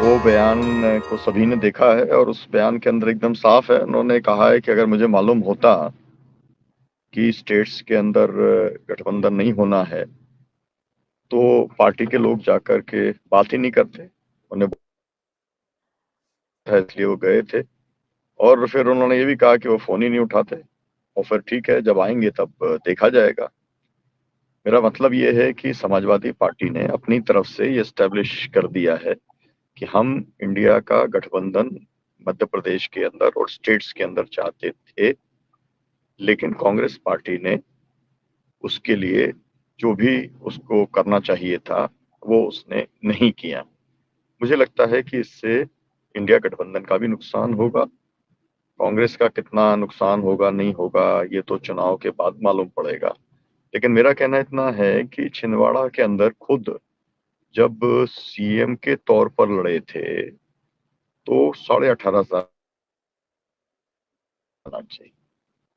वो बयान को सभी ने देखा है और उस बयान के अंदर एकदम साफ है। उन्होंने कहा है कि अगर मुझे मालूम होता कि स्टेट्स के अंदर गठबंधन नहीं होना है तो पार्टी के लोग जाकर के बात ही नहीं करते। उन्हें है इसलिए वो गए थे। और फिर उन्होंने ये भी कहा कि वो फोन ही नहीं उठाते। और फिर ठीक है, जब आएंगे तब देखा जाएगा। मेरा मतलब ये है कि समाजवादी पार्टी ने अपनी तरफ से ये एस्टेब्लिश कर दिया है कि हम इंडिया का गठबंधन मध्य प्रदेश के अंदर और स्टेट्स के अंदर चाहते थे, लेकिन कांग्रेस पार्टी ने उसके लिए जो भी उसको करना चाहिए था वो उसने नहीं किया। मुझे लगता है कि इससे इंडिया गठबंधन का भी नुकसान होगा। कांग्रेस का कितना नुकसान होगा नहीं होगा ये तो चुनाव के बाद मालूम पड़ेगा। लेकिन मेरा कहना इतना है कि छिंदवाड़ा के अंदर खुद जब सीएम के तौर पर लड़े थे तो 18,500 चाहिए।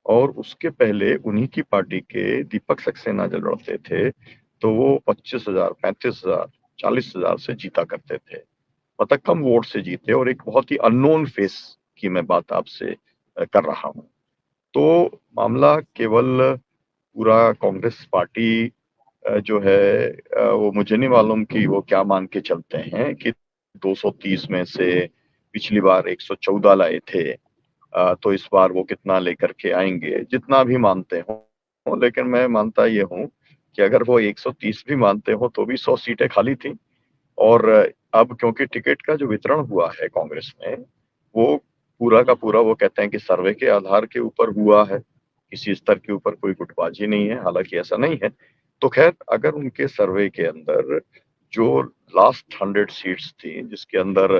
और उसके पहले उन्हीं की पार्टी के दीपक सक्सेना जब लड़ते थे तो वो 25,000, 35,000, 40,000 से जीता करते थे। मतलब कम वोट से जीते, और एक बहुत ही अननोन फेस की मैं बात आपसे कर रहा हूँ। तो मामला केवल पूरा कांग्रेस पार्टी जो है वो मुझे नहीं मालूम कि वो क्या मान के चलते हैं कि 230 में से पिछली बार 114 लाए थे। तो इस बार वो कितना लेकर के आएंगे, जितना भी मानते हो। लेकिन मैं मानता ये हूँ कि अगर वो 130 भी मानते हो तो भी 100 सीटें खाली थी। और अब क्योंकि टिकट का जो वितरण हुआ है कांग्रेस में, वो पूरा का पूरा वो कहते हैं कि सर्वे के आधार के ऊपर हुआ है, किसी स्तर के ऊपर कोई गुटबाजी नहीं है। हालांकि ऐसा नहीं है। तो खैर, अगर उनके सर्वे के अंदर जो लास्ट 100 सीट्स थी जिसके अंदर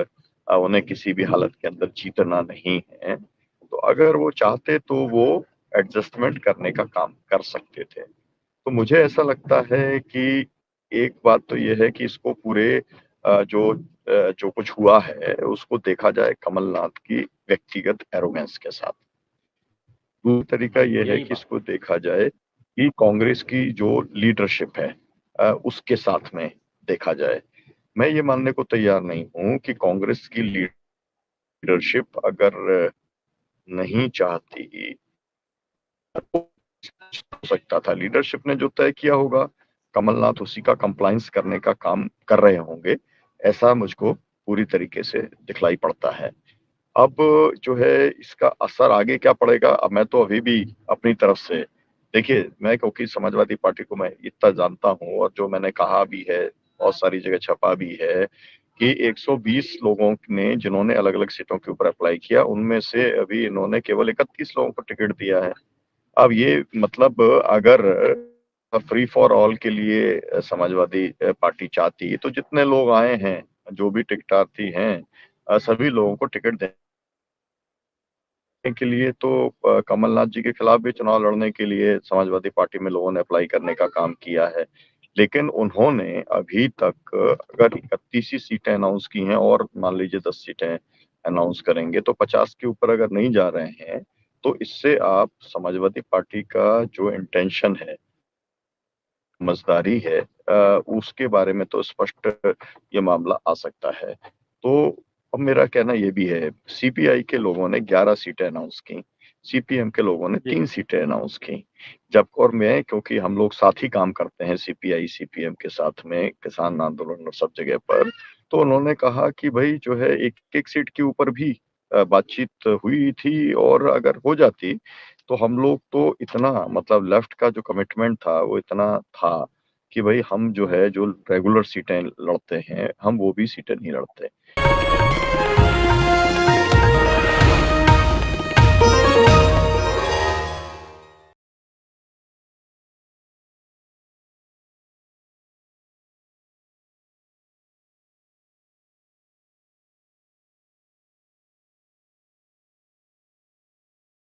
उन्हें किसी भी हालत के अंदर जीतना नहीं है, तो अगर वो चाहते तो वो एडजस्टमेंट करने का काम कर सकते थे। तो मुझे ऐसा लगता है कि एक बात तो ये है कि इसको पूरे जो कुछ हुआ है उसको देखा जाए कमलनाथ की व्यक्तिगत एरोगेंस के साथ। दूसरा तरीका ये है यही कि बात। इसको देखा जाए कि कांग्रेस की जो लीडरशिप है उसके साथ में देखा जाए। मैं ये मानने को तैयार नहीं हूं कि कांग्रेस की लीडरशिप अगर नहीं चाहती हो सकता था। लीडरशिप ने जो तय किया होगा, कमलनाथ उसी का कंप्लायंस करने का काम कर रहे होंगे, ऐसा मुझको पूरी तरीके से दिखलाई पड़ता है। अब जो है इसका असर आगे क्या पड़ेगा, अब मैं तो अभी भी अपनी तरफ से, देखिए मैं क्योंकि समाजवादी पार्टी को मैं इतना जानता हूँ और जो मैंने कहा भी है, बहुत सारी जगह छपा भी है कि 120 लोगों ने जिन्होंने अलग अलग सीटों के ऊपर अप्लाई किया उनमें से अभी इन्होंने केवल 31 लोगों को टिकट दिया है। अब ये मतलब अगर फ्री फॉर ऑल के लिए समाजवादी पार्टी चाहती है तो जितने लोग आए हैं, जो भी टिकटार्थी हैं, सभी लोगों को टिकट देने के लिए तो कमलनाथ जी के खिलाफ भी चुनाव लड़ने के लिए समाजवादी पार्टी में लोगों ने अप्लाई करने का काम किया है। लेकिन उन्होंने अभी तक अगर 31 ही सीटें अनाउंस की हैं और मान लीजिए 10 सीटें अनाउंस करेंगे तो 50 के ऊपर अगर नहीं जा रहे हैं, तो इससे आप समाजवादी पार्टी का जो इंटेंशन है, समझदारी है, उसके बारे में तो स्पष्ट ये मामला आ सकता है। तो अब मेरा कहना ये भी है, सीपीआई के लोगों ने 11 सीटें अनाउंस की, सीपीएम के लोगों ने जी। 3 सीटें अनाउंस की। जब और मैं, क्योंकि हम लोग साथ ही काम करते हैं सीपीआई सीपीएम के साथ में किसान आंदोलन और सब जगह पर, तो उन्होंने कहा कि भाई जो है एक एक सीट के ऊपर भी बातचीत हुई थी, और अगर हो जाती तो हम लोग तो इतना, मतलब लेफ्ट का जो कमिटमेंट था वो इतना था कि भाई हम जो है जो रेगुलर सीटें लड़ते हैं हम वो भी सीटें नहीं लड़ते।